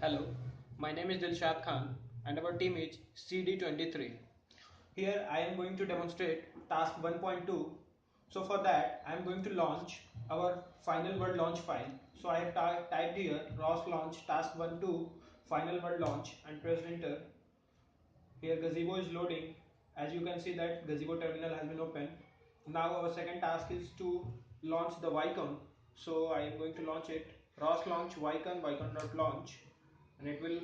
Hello, my name is Dilshad Khan and our team is CD23. Here I am going to demonstrate task 1.2. So for that I am going to launch our final word launch file. So I have typed here ROS launch task 1.2 final word launch and pressed enter. Here GAZEBO is loading. As you can see that GAZEBO terminal has been opened. Now our second task is to launch the Ycon. So I am going to launch it. ROS launch Ycon.launch and it will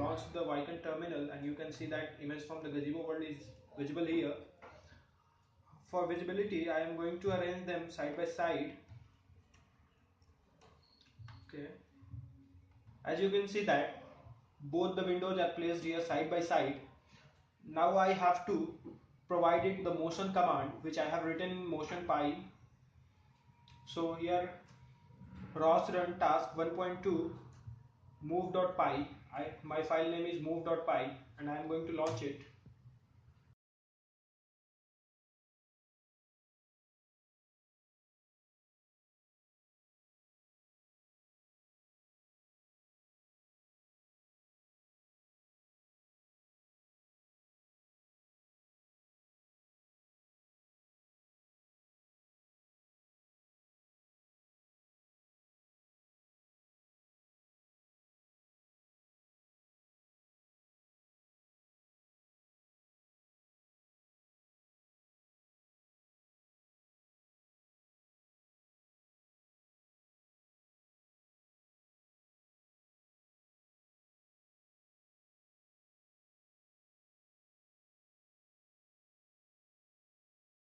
launch the Ycon terminal, and you can see that image from the GAZEBO world is visible here. For visibility I am going to arrange them side by side. Okay. As you can see that both the windows are placed here side by side. Now I have to provide it the motion command which I have written in motion.py. So here ROS run task 1.2 move.py. My file name is move.py and I am going to launch it.